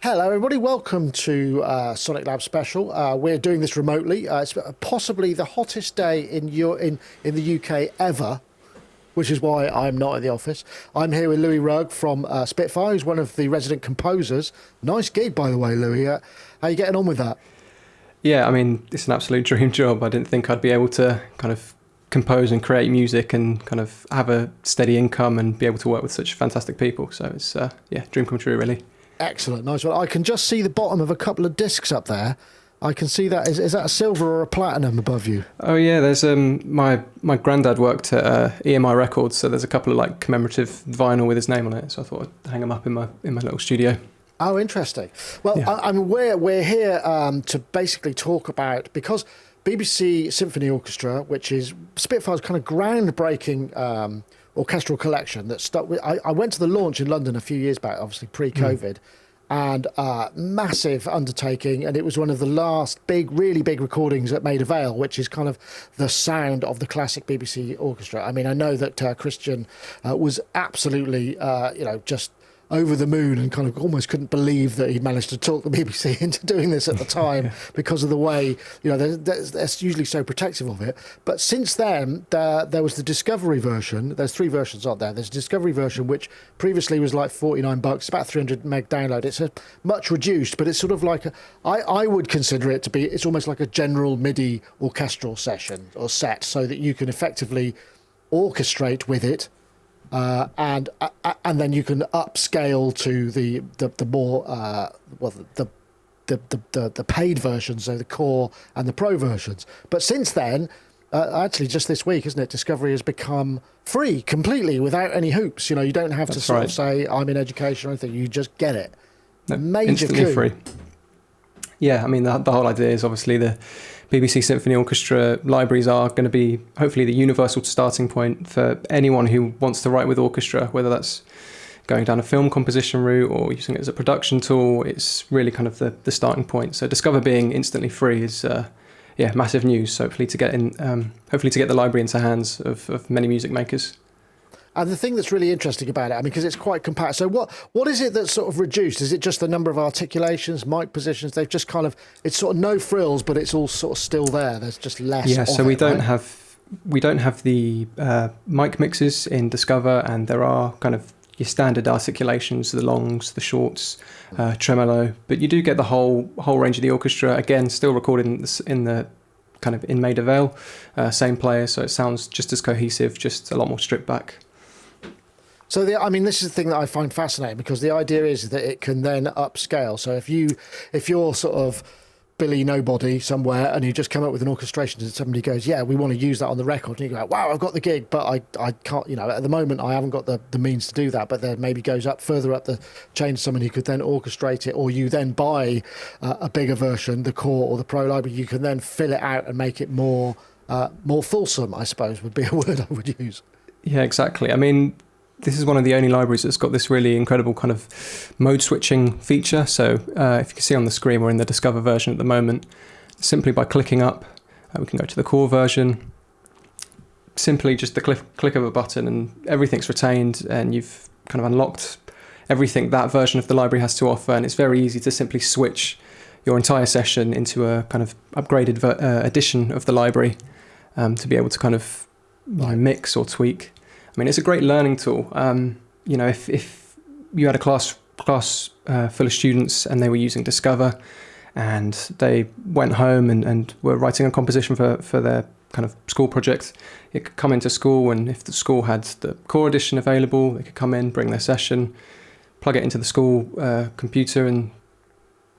Hello, everybody. Welcome to Sonic Lab Special. We're doing this remotely. It's possibly the hottest day in the UK ever, which is why I'm not at the office. I'm here with Louis Rugg from Spitfire, who's one of the resident composers. Nice gig, by the way, Louis. How are you getting on with that? Yeah, I mean, it's an absolute dream job. I didn't think I'd be able to kind of compose and create music and kind of have a steady income and be able to work with such fantastic people. So it's, dream come true, really. Excellent. Nice one. I can just see the bottom of a couple of discs up there. I can see that. Is that a silver or a platinum above you? Oh yeah, there's my granddad worked at EMI Records, so there's a couple of like commemorative vinyl with his name on it. So I thought I'd hang them up in my little studio. Oh, interesting. Well, Yeah. I mean, we're here to basically talk about, because BBC Symphony Orchestra, which is Spitfire's kind of groundbreaking orchestral collection that stuck with. I went to the launch in London a few years back, obviously pre-COVID. And massive undertaking, and it was one of the last really big recordings at Maida Vale, which is kind of the sound of the classic BBC orchestra. I mean, I know that Christian was absolutely, just over the moon and kind of almost couldn't believe that he'd managed to talk the BBC into doing this at the time because of the way, they're usually so protective of it. But since then, there was the Discovery version. There's three versions on there. There's a Discovery version, which previously was like $49, about 300 meg download. It's a much reduced, but it's sort of like, I would consider it to be, it's almost like a general MIDI orchestral session or set, so that you can effectively orchestrate with it. And then you can upscale to the more the paid versions, so the core and the pro versions. But since then, actually just this week, isn't it? Discovery has become free completely without any hoops. You don't have to sort of say I'm in education or anything. You just get it. No, Major instantly coup. free. Yeah, I mean the whole idea is obviously the BBC Symphony Orchestra libraries are going to be hopefully the universal starting point for anyone who wants to write with orchestra, whether that's going down a film composition route or using it as a production tool. It's really kind of the starting point. So Discover being instantly free is massive news. So hopefully to get the library into hands of many music makers. And the thing that's really interesting about it, I mean, because it's quite compact. So what is it that's sort of reduced? Is it just the number of articulations, mic positions? They've just kind of, it's sort of no frills, but it's all sort of still there. There's just less. Yeah, so we don't right? have the mic mixes in Discover, and there are kind of your standard articulations, the longs, the shorts, tremolo, but you do get the whole range of the orchestra. Again, still recorded in the kind of in Maida Vale, same player, so it sounds just as cohesive, just a lot more stripped back. So this is the thing that I find fascinating, because the idea is that it can then upscale. So if you're sort of Billy Nobody somewhere and you just come up with an orchestration and somebody goes, yeah, we want to use that on the record, and you go, wow, I've got the gig, but I can't, at the moment I haven't got the means to do that, but then maybe goes up further up the chain to someone who could then orchestrate it, or you then buy a bigger version, the core or the pro library, you can then fill it out and make it more fulsome, I suppose would be a word I would use. Yeah, exactly. I mean, this is one of the only libraries that's got this really incredible kind of mode switching feature. So if you can see on the screen, we're in the Discover version at the moment. Simply by clicking up, we can go to the core version. Simply just the click of a button and everything's retained, and you've kind of unlocked everything that version of the library has to offer. And it's very easy to simply switch your entire session into a kind of upgraded edition of the library to be able to kind of mix or tweak. I mean, it's a great learning tool. If you had a class full of students and they were using Discover and they went home and were writing a composition for their kind of school project, it could come into school, and if the school had the core edition available, they could come in, bring their session, plug it into the school computer and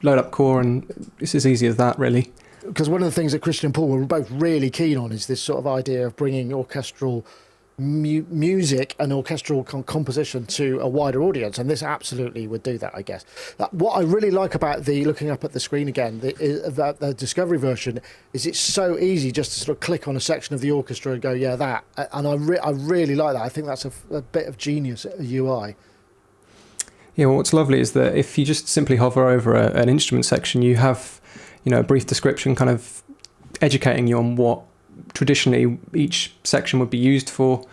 load up core, and it's as easy as that, really. Because one of the things that Christian and Paul were both really keen on is this sort of idea of bringing orchestral music and orchestral composition to a wider audience, and this absolutely would do that, I guess. What I really like about looking up at the screen again, the Discovery version, is it's so easy just to sort of click on a section of the orchestra and go, yeah, that. And I really like that. I think that's a bit of genius UI. Yeah, well, what's lovely is that if you just simply hover over an instrument section, you have, a brief description kind of educating you on what traditionally each section would be used for.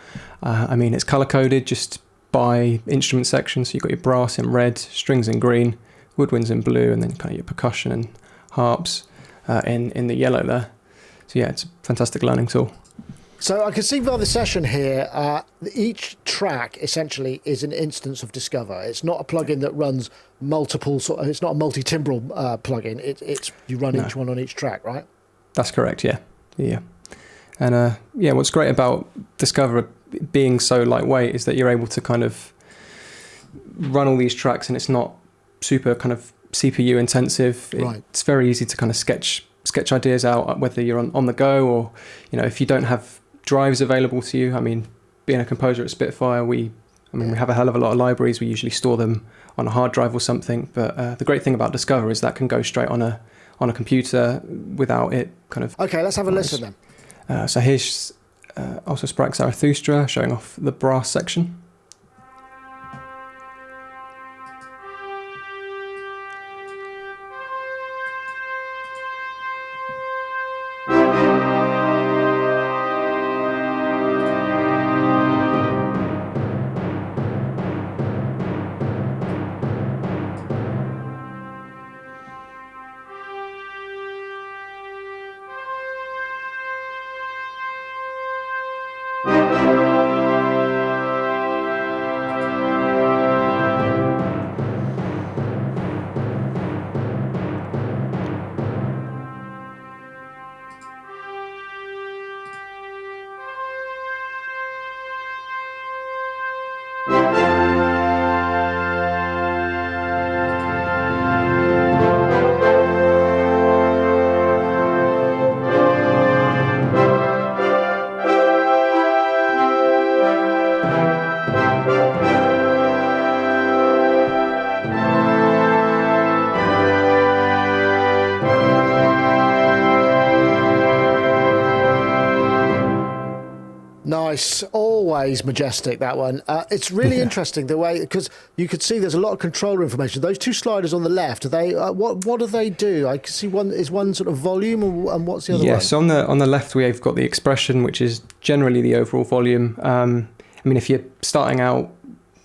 It's color coded just by instrument section, so you've got your brass in red, strings in green, woodwinds in blue, and then kind of your percussion and harps in the yellow there. So yeah, it's a fantastic learning tool. So I can see by the session here, each track essentially is an instance of Discover. It's not a plugin that runs multiple, it's not a multi-timbral plugin. It's you run each one on each track, right? That's correct, yeah. And what's great about Discover being so lightweight is that you're able to kind of run all these tracks, and it's not super kind of CPU intensive. Right. It's very easy to kind of sketch ideas out, whether you're on the go or, if you don't have drives available to you. I mean, being a composer at Spitfire, we have a hell of a lot of libraries. We usually store them on a hard drive or something. But the great thing about Discover is that can go straight on a computer without it kind of... Okay, let's have a listen then. So here's also Sprague Zarathustra showing off the brass section. Nice, always majestic, that one. It's really interesting the way, because you could see there's a lot of controller information. Those two sliders on the left, are they what do they do? I can see one sort of volume, and what's the other one? Yes, on the left we've got the expression, which is generally the overall volume. If you're starting out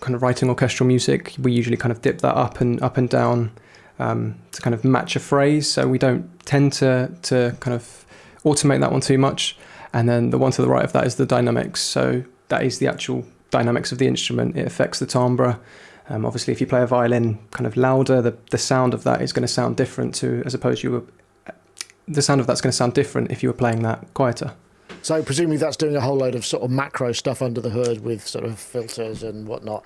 kind of writing orchestral music, we usually kind of dip that up and down to kind of match a phrase. So we don't tend to kind of automate that one too much. And then the one to the right of that is the dynamics. So that is the actual dynamics of the instrument. It affects the timbre. Obviously, if you play a violin kind of louder, the sound of that is going to sound different the sound of that's going to sound different if you were playing that quieter. So presumably that's doing a whole load of sort of macro stuff under the hood with sort of filters and whatnot.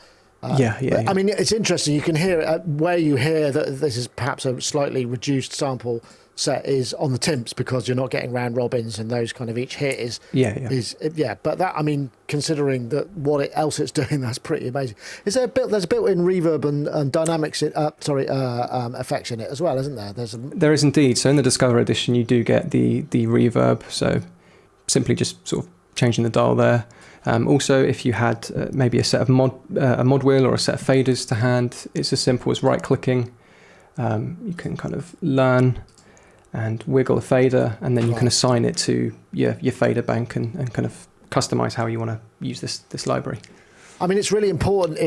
Yeah. I mean, it's interesting. You can hear it where you hear that this is perhaps a slightly reduced sample set is on the timps, because you're not getting round robins and those kind of each hit is. But that, I mean, considering that what else it's doing, that's pretty amazing. Is there there's a built-in reverb and dynamics effects in it as well, isn't there? There is indeed. So in the Discover edition, you do get the reverb. So simply just sort of changing the dial there. Also, if you had maybe a set of a mod wheel or a set of faders to hand, it's as simple as right-clicking. You can kind of learn and wiggle a fader, and then you can assign it to your fader bank and kind of customize how you want to use this library. I mean, it's really important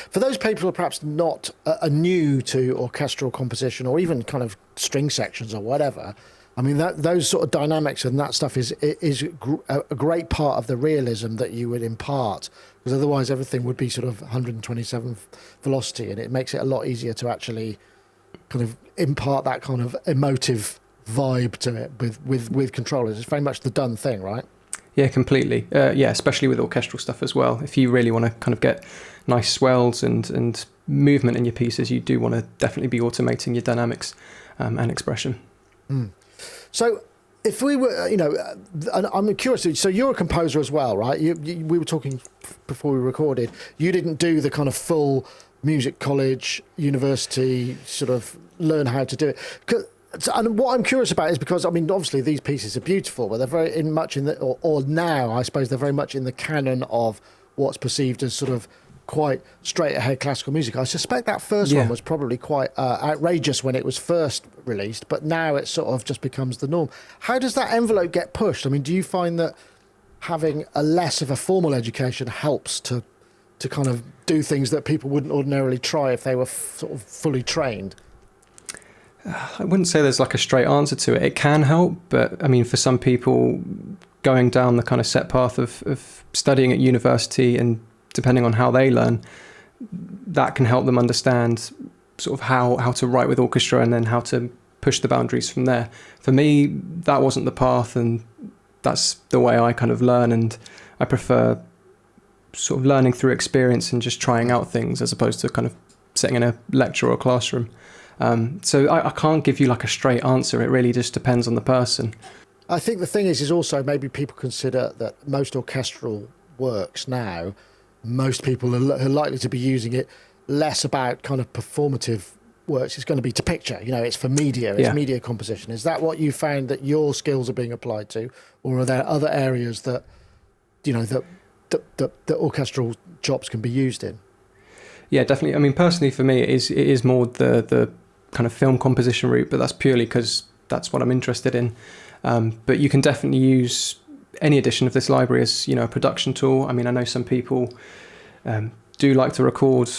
for those people who are perhaps not new to orchestral composition or even kind of string sections or whatever. I mean, those sort of dynamics and that stuff is a great part of the realism that you would impart, because otherwise everything would be sort of 127 velocity, and it makes it a lot easier to actually kind of impart that kind of emotive vibe to it with controllers. It's very much the done thing, right? Yeah, completely. Especially with orchestral stuff as well. If you really want to kind of get nice swells and movement in your pieces, you do want to definitely be automating your dynamics and expression. So if we were, I'm curious, so you're a composer as well, right? We were talking before we recorded. You didn't do the kind of full music college, university sort of learn how to do it. And what I'm curious about is because, I mean, obviously these pieces are beautiful, but they're very much in the, or now I suppose they're very much in the canon of what's perceived as sort of quite straight ahead classical music. I suspect that first one was probably quite outrageous when it was first released, but now it sort of just becomes the norm. How does that envelope get pushed? I mean, do you find that having a less of a formal education helps to kind of do things that people wouldn't ordinarily try if they were sort of fully trained? I wouldn't say there's like a straight answer to it. It can help, but I mean, for some people, going down the kind of set path of studying at university and depending on how they learn, that can help them understand sort of how to write with orchestra and then how to push the boundaries from there. For me, that wasn't the path, and that's the way I kind of learn, and I prefer sort of learning through experience and just trying out things as opposed to kind of sitting in a lecture or a classroom. So I can't give you like a straight answer. It really just depends on the person. I think the thing is also maybe people consider that most orchestral works now, most people are likely to be using it less about kind of performative works. It's going to be to picture, it's for media, it's media composition. Is that what you found that your skills are being applied to, or are there other areas that, that orchestral chops can be used in? Yeah, definitely. I mean, personally for me, it is more the kind of film composition route, but that's purely because that's what I'm interested in. But you can definitely use any edition of this library as, a production tool. I mean, I know some people do like to record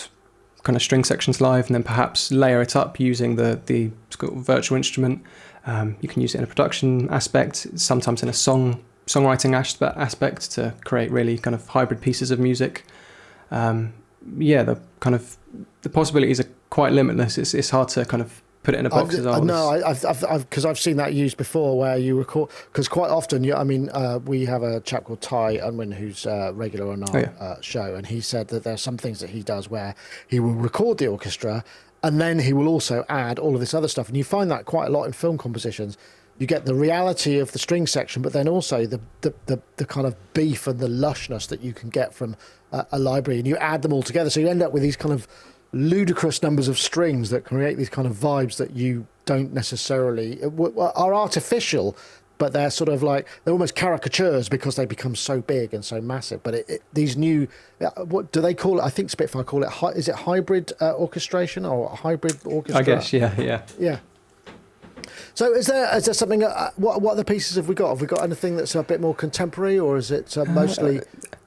kind of string sections live and then perhaps layer it up using the virtual instrument. You can use it in a production aspect, sometimes in a songwriting aspect to create really kind of hybrid pieces of music. The possibilities are quite limitless. It's hard to kind of put it in a box as ours. No, because I've seen that used before where you record, because quite often, we have a chap called Ty Unwin who's regular on our show, and he said that there are some things that he does where he will record the orchestra and then he will also add all of this other stuff, and you find that quite a lot in film compositions. You get the reality of the string section, but then also the kind of beef and the lushness that you can get from a library, and you add them all together, so you end up with these kind of ludicrous numbers of strings that create these kind of vibes that you don't necessarily are artificial, but they're sort of like they're almost caricatures because they become so big and so massive. But these new, what do they call it? I think Spitfire call it. Is it hybrid orchestration or hybrid orchestra? I guess, yeah. So is there something? What other pieces have we got? Have we got anything that's a bit more contemporary, or is it mostly?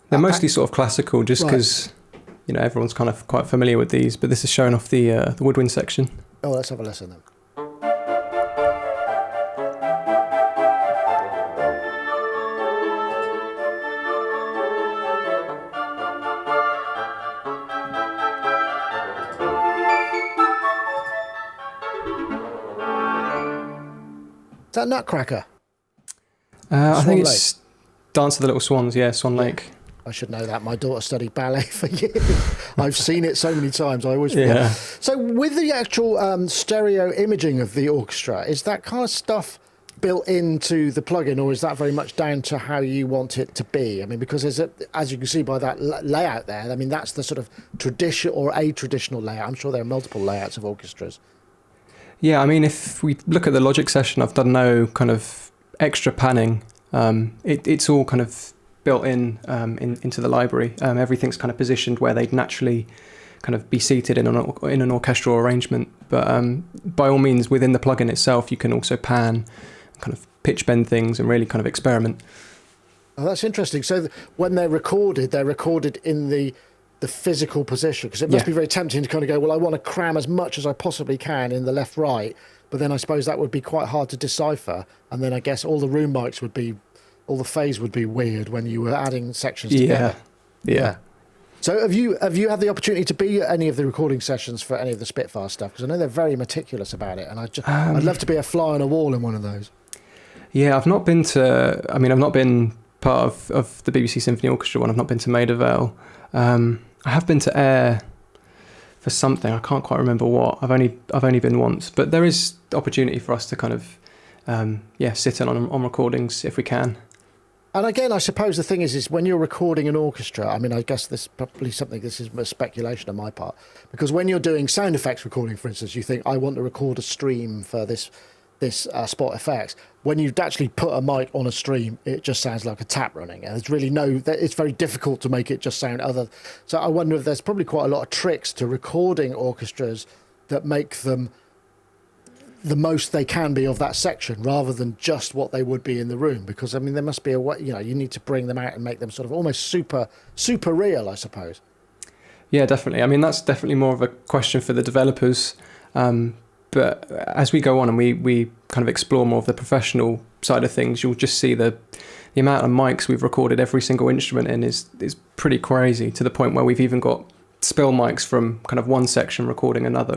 They're mostly sort of classical, just because. Right. Everyone's kind of quite familiar with these, but this is showing off the Woodwinds section. Oh, let's have a listen then. Is that Nutcracker? I think it's Dance of the Little Swans, Swan Lake. I should know that. My daughter studied ballet for years. I've seen it so many times. I always forget. Yeah. So with the actual stereo imaging of the orchestra, is that kind of stuff built into the plugin, or is that very much down to how you want it to be? I mean, because as you can see by that layout there, I mean, that's the sort of tradition or a traditional layout. I'm sure there are multiple layouts of orchestras. Yeah, I mean, if we look at the Logic session, I've done no kind of extra panning. It's all kind of built into the library. Everything's kind of positioned where they'd naturally kind of be seated in an orchestral arrangement. But by all means, within the plugin itself, you can also pan, kind of pitch bend things and really kind of experiment. Oh, that's interesting. So when they're recorded in the physical position, because it must be very tempting to kind of go, well, I want to cram as much as I possibly can in the left, right. But then I suppose that would be quite hard to decipher. And then I guess all the room mics all the phase would be weird when you were adding sections together. Yeah. So have you had the opportunity to be at any of the recording sessions for any of the Spitfire stuff? Because I know they're very meticulous about it, and I'd love to be a fly on a wall in one of those. Yeah, I've not been part of the BBC Symphony Orchestra one. I've not been to Maida Vale. I have been to Ayr for something. I can't quite remember what. I've only been once, but there is opportunity for us to kind of sit in on recordings if we can. And again, I suppose the thing is when you're recording an orchestra, I mean, I guess this is a speculation on my part, because when you're doing sound effects recording, for instance, you think, I want to record a stream for this spot effects. When you actually put a mic on a stream, it just sounds like a tap running. And there's really it's very difficult to make it just sound other. So I wonder if there's probably quite a lot of tricks to recording orchestras that make them the most they can be of that section, rather than just what they would be in the room. Because I mean, there must be a way, you need to bring them out and make them sort of almost super real, I suppose. Yeah, definitely. I mean, that's definitely more of a question for the developers. But But as we go on and we kind of explore more of the professional side of things, you'll just see the amount of mics we've recorded every single instrument in is pretty crazy, to the point where we've even got spill mics from kind of one section recording another.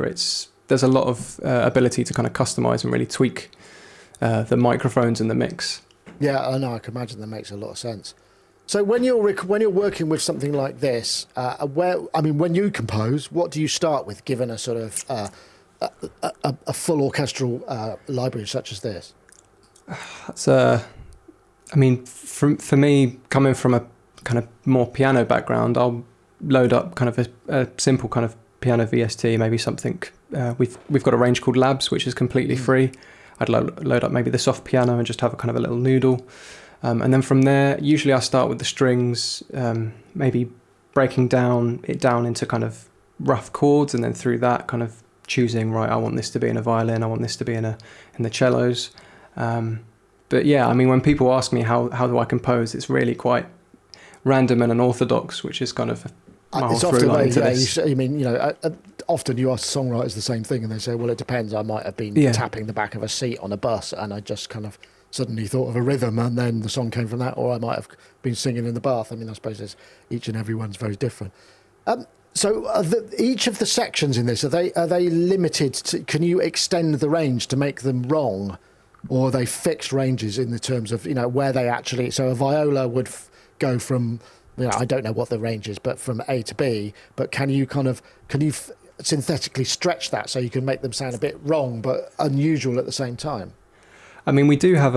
There's a lot of ability to kind of customize and really tweak the microphones in the mix. Yeah, I know. I can imagine that makes a lot of sense. So when you're working with something like this, when you compose, what do you start with, given a sort of a full orchestral library such as this? That's for me, coming from a kind of more piano background, I'll load up kind of a simple kind of piano VST, maybe something. We've got a range called Labs, which is completely free. I'd load up maybe the soft piano and just have a kind of a little noodle. And then from there, usually I start with the strings, maybe breaking it down into kind of rough chords, and then through that kind of choosing, right, I want this to be in a violin, I want this to be in the cellos. But yeah, I mean, when people ask me how do I compose, it's really quite random and unorthodox, which is kind of my whole through line to this. Often you ask songwriters the same thing and they say, well, it depends. I might have been tapping the back of a seat on a bus and I just kind of suddenly thought of a rhythm and then the song came from that, or I might have been singing in the bath. I mean, I suppose each and every one's very different. So each of the sections in this, are they limited to, can you extend the range to make them wrong, or are they fixed ranges in the terms of, where they actually, so a viola would go from, I don't know what the range is, but from A to B, but can you synthetically stretch that so you can make them sound a bit wrong but unusual at the same time? I mean, we do have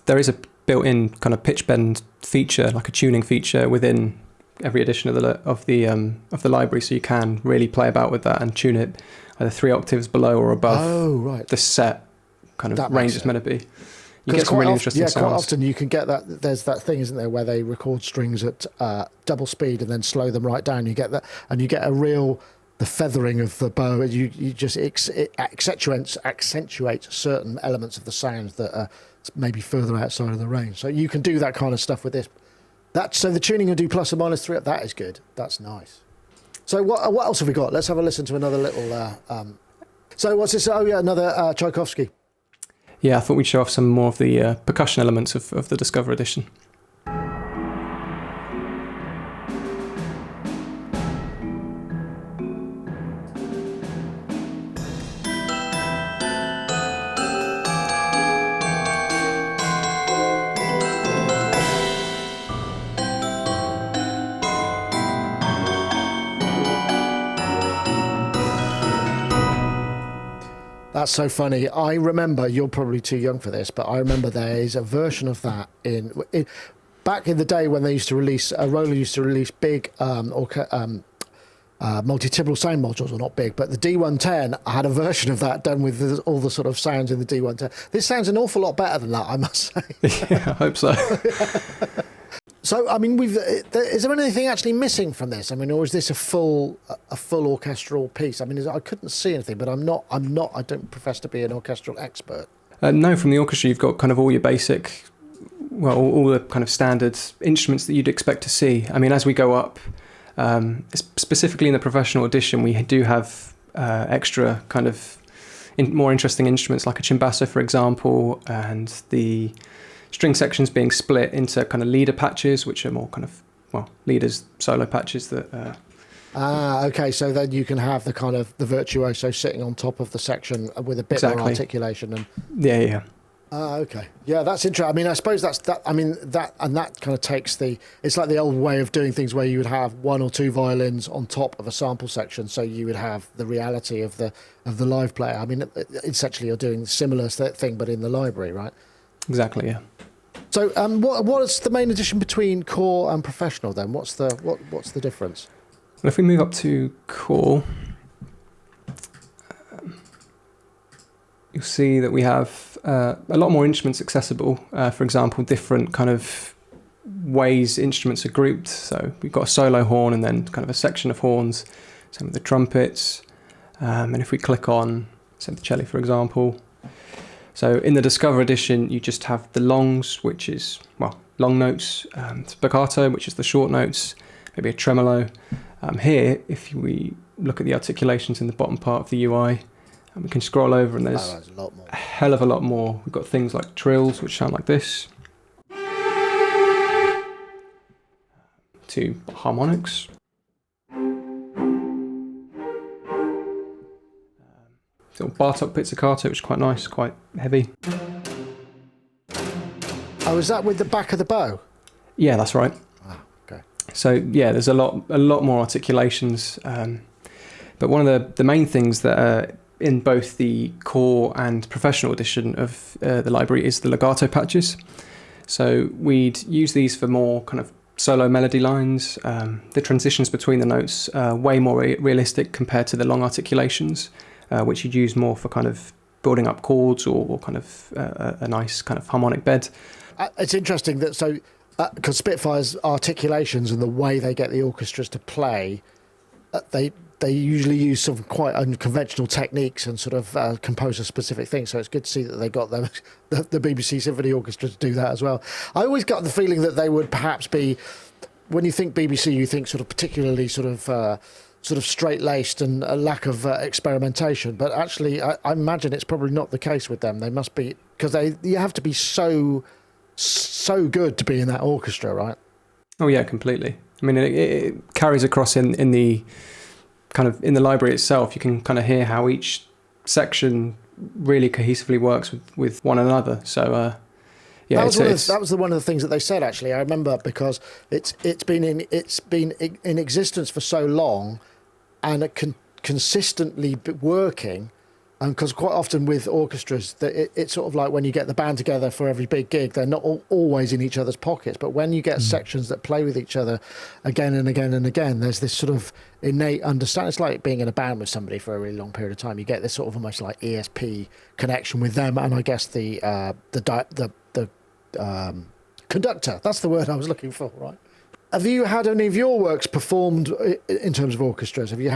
there is a built-in kind of pitch bend feature, like a tuning feature within every edition of the library, so you can really play about with that and tune it either 3 octaves below or above the set kind of range it's meant to be. You get some really interesting sounds. Quite often you can get that. There's that thing, isn't there, where they record strings at double speed and then slow them right down. You get that, and you get the feathering of the bow. You just it accentuates certain elements of the sound that are maybe further outside of the range. So you can do that kind of stuff with this. So the tuning will do plus or minus 3. That is good. That's nice. So what else have we got? Let's have a listen to another little. So what's this? Oh yeah, another Tchaikovsky. Yeah, I thought we'd show off some more of the percussion elements of the Discover edition. That's so funny. I remember, you're probably too young for this, but I remember there is a version of that back in the day when they used to release, Roller used to release big multi-timbral sound modules, or not big, but the D110 had a version of that done with all the sort of sounds in the D110. This sounds an awful lot better than that, I must say. Yeah, I hope so. So, I mean, is there anything actually missing from this? I mean, or is this a full orchestral piece? I mean, I couldn't see anything, but I don't profess to be an orchestral expert. No, from the orchestra, you've got kind of all your basic, all the kind of standard instruments that you'd expect to see. I mean, as we go up, specifically in the professional edition, we do have extra kind of more interesting instruments like a cimbasso, for example, and the string sections being split into kind of leader patches, which are more kind of, leaders solo patches that... okay, so then you can have the kind of the virtuoso sitting on top of the section with a bit more articulation. And Yeah. Okay. Yeah, that's interesting. I mean, I suppose that kind of takes it's like the old way of doing things where you would have 1 or 2 violins on top of a sample section, so you would have the reality of the live player. I mean, essentially you're doing a similar thing, but in the library, right? Exactly, yeah. So, what is the main addition between core and professional then? What's the difference? Well, if we move up to core, you'll see that we have a lot more instruments accessible. For example, different kind of ways instruments are grouped. So we've got a solo horn and then kind of a section of horns. Same with the trumpets. And if we click on, say, the cello, for example. So in the Discover edition, you just have the longs, which is, long notes, spiccato, which is the short notes, maybe a tremolo. Here, if we look at the articulations in the bottom part of the UI, And we can scroll over and there's there's a lot more. a hell of a lot more. We've got things like trills, which sound like this, to harmonics. Little Bartok pizzicato, which is quite nice, quite heavy. Oh, is that with the back of the bow? Yeah, that's right. Ah, okay. So yeah, there's a lot more articulations. But one of the main things that are in both the core and professional edition of the library is the legato patches. So we'd use these for more kind of solo melody lines. The transitions between the notes are way more realistic compared to the long articulations, which you'd use more for kind of building up chords or kind of a nice kind of harmonic bed. It's interesting that because Spitfire's articulations and the way they get the orchestras to play, they usually use some quite unconventional techniques and sort of composer-specific things. So it's good to see that they got the BBC Symphony Orchestra to do that as well. I always got the feeling that they would perhaps be, when you think BBC, you think sort of particularly sort of straight-laced and a lack of experimentation. But actually, I imagine it's probably not the case with them. They must be, because you have to be so good to be in that orchestra, right? Oh yeah, completely. I mean, it carries across in the kind of in the library itself. You can kind of hear how each section really cohesively works with one another. So yeah, that was one of the things that they said. Actually, I remember, because it's been in existence for so long, and it consistently working. Because quite often with orchestras, it's sort of like when you get the band together for every big gig, they're not always in each other's pockets. But when you get sections that play with each other again and again and again, there's this sort of innate understanding. It's like being in a band with somebody for a really long period of time. You get this sort of almost like ESP connection with them, and I guess the conductor. That's the word I was looking for, right? Have you had any of your works performed in terms of orchestras? Have you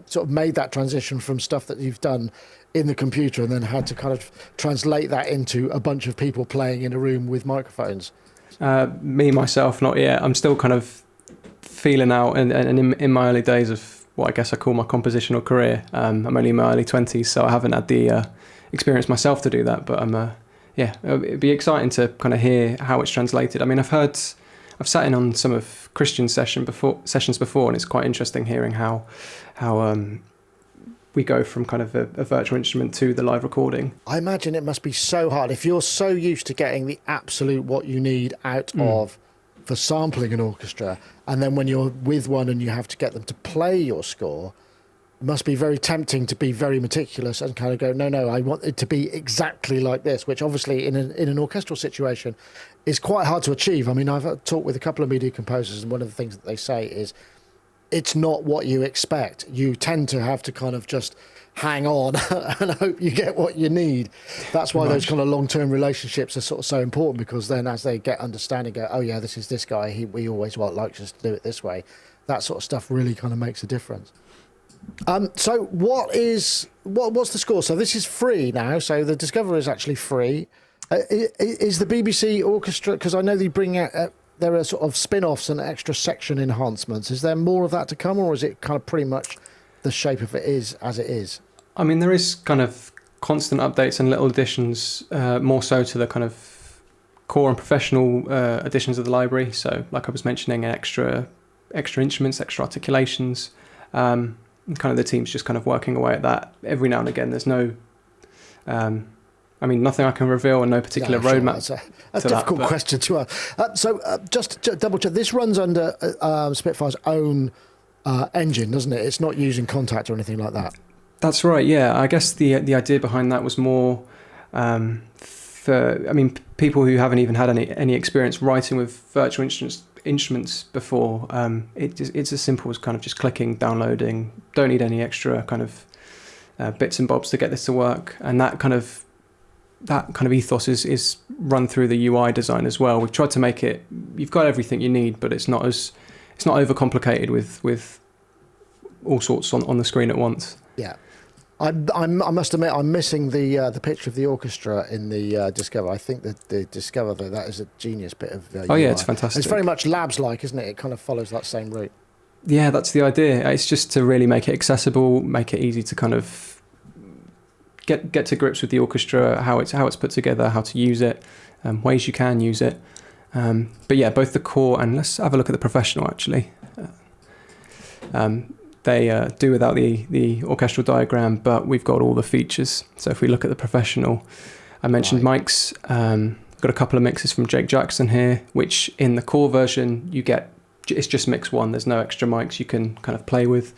sort of made that transition from stuff that you've done in the computer and then had to kind of translate that into a bunch of people playing in a room with microphones? Me, myself, not yet. I'm still kind of feeling out and in my early days of what I guess I call my compositional career. I'm only in my early 20s, so I haven't had the experience myself to do that. But it'd be exciting to kind of hear how it's translated. I mean, I've sat in on some of Christian's sessions before, and it's quite interesting hearing how we go from kind of a virtual instrument to the live recording. I imagine it must be so hard if you're so used to getting the absolute what you need out of for sampling an orchestra, and then when you're with one and you have to get them to play your score, it must be very tempting to be very meticulous and kind of go, no, I want it to be exactly like this, which obviously in an orchestral situation is quite hard to achieve. I mean, I've talked with a couple of media composers, and one of the things that they say is it's not what you expect. You tend to have to kind of just hang on and hope you get what you need. That's why those kind of long-term relationships are sort of so important, because then as they get understanding, go, oh yeah, this is this guy, we always likes us to do it this way. That sort of stuff really kind of makes a difference. So what's the score? So this is free now. So the Discover is actually free. Is the BBC Orchestra, because I know they bring out, there are sort of spin-offs and extra section enhancements. Is there more of that to come, or is it kind of pretty much the shape of it is as it is? I mean, there is kind of constant updates and little additions, more so to the kind of core and professional editions of the library. So like I was mentioning, extra instruments, extra articulations. Kind of the team's just kind of working away at that every now and again. There's no, nothing I can reveal and no particular roadmap. That's a difficult question to ask. So just to double check, this runs under Spitfire's own engine, doesn't it? It's not using Contact or anything like that. That's right, yeah. I guess the idea behind that was more for people who haven't even had any experience writing with virtual instruments before. It's as simple as kind of just clicking, downloading. Don't need any extra kind of bits and bobs to get this to work. And that kind of ethos is run through the UI design as well. We've tried to make it, you've got everything you need, but it's not overcomplicated with all sorts on the screen at once. Yeah. I must admit, I'm missing the picture of the orchestra in the Discover. I think that the Discover, though, that is a genius bit of UI. Oh yeah, it's fantastic. It's very much labs-like, isn't it? It kind of follows that same route. Yeah, that's the idea. It's just to really make it accessible, make it easy to kind of get to grips with the orchestra, how it's put together, how to use it, ways you can use it. But yeah, both the core and let's have a look at the professional actually. They do without the orchestral diagram, but we've got all the features. So if we look at the professional, I mentioned mics. Got a couple of mixes from Jake Jackson here, which in the core version you get, it's just mix one. There's no extra mics you can kind of play with.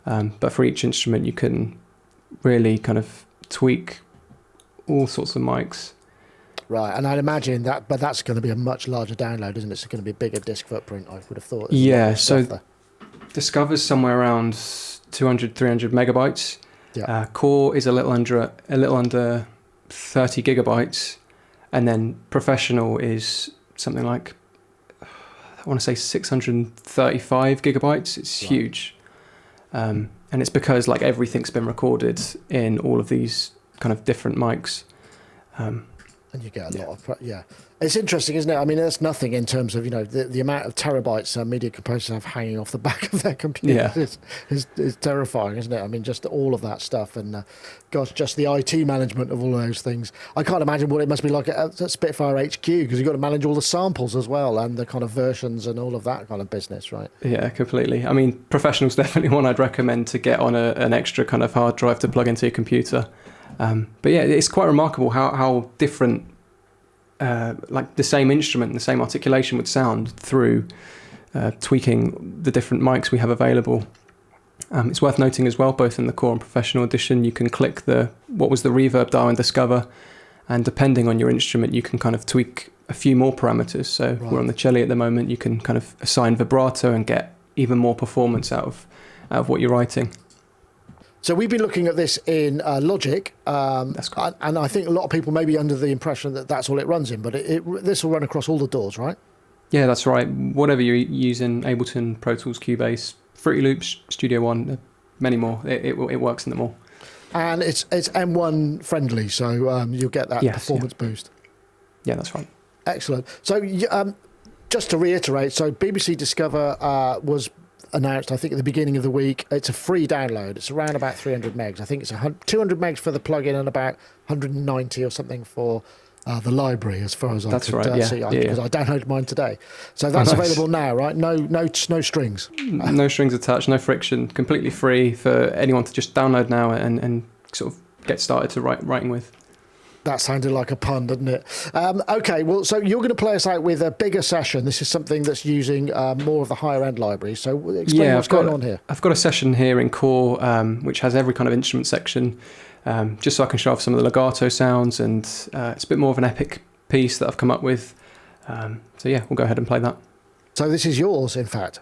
But for each instrument you can really kind of tweak all sorts of mics. Right, and I'd imagine that, but that's going to be a much larger download, isn't it? It's going to be a bigger disk footprint, I would have thought. Yeah, so Discover's somewhere around 200, 300 megabytes. Yeah. Core is a little under 30 gigabytes, and then Professional is something like, I want to say 635 gigabytes. It's huge. And it's because like everything's been recorded in all of these kind of different mics. And you get a lot of, It's interesting, isn't it? I mean, that's nothing in terms of, the amount of terabytes media composers have hanging off the back of their computers is terrifying, isn't it? I mean, just all of that stuff and, gosh, just the IT management of all of those things. I can't imagine what it must be like at Spitfire HQ, because you've got to manage all the samples as well and the kind of versions and all of that kind of business, right? Yeah, completely. I mean, Professional's definitely one I'd recommend to get on an extra kind of hard drive to plug into your computer. But yeah, it's quite remarkable how different like the same instrument and the same articulation would sound through tweaking the different mics we have available. It's worth noting as well, both in the core and professional edition, you can click what was the reverb dial in Discover, and depending on your instrument you can kind of tweak a few more parameters. So we're on the cello at the moment, you can kind of assign vibrato and get even more performance out of what you're writing. So we've been looking at this in Logic, That's correct. And I think a lot of people may be under the impression that that's all it runs in, but this will run across all the DAWs, right? Yeah, that's right. Whatever you're using, Ableton, Pro Tools, Cubase, Fruity Loops, Studio One, many more. It works in them all. And it's M1 friendly, so you'll get that performance boost. Yeah, that's right. Excellent. So just to reiterate, so BBC Discover was announced, I think, at the beginning of the week. It's a free download. It's around about 300 megs. I think it's 200 megs for the plugin and about 190 or something for the library, as far as I could see. Because I downloaded mine today. So that's available now, right? No strings. No strings attached, no friction. Completely free for anyone to just download now and sort of get started to writing with. That sounded like a pun, didn't it? Okay, well, so you're going to play us out with a bigger session. This is something that's using more of the higher-end library. So explain what's going on here. I've got a session here in Core, which has every kind of instrument section, just so I can show off some of the legato sounds, and it's a bit more of an epic piece that I've come up with. So yeah, we'll go ahead and play that. So this is yours, in fact?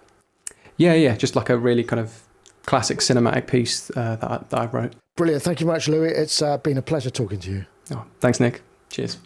Yeah, just like a really kind of classic cinematic piece that I wrote. Brilliant. Thank you very much, Louis. It's been a pleasure talking to you. Oh, thanks, Nick. Cheers.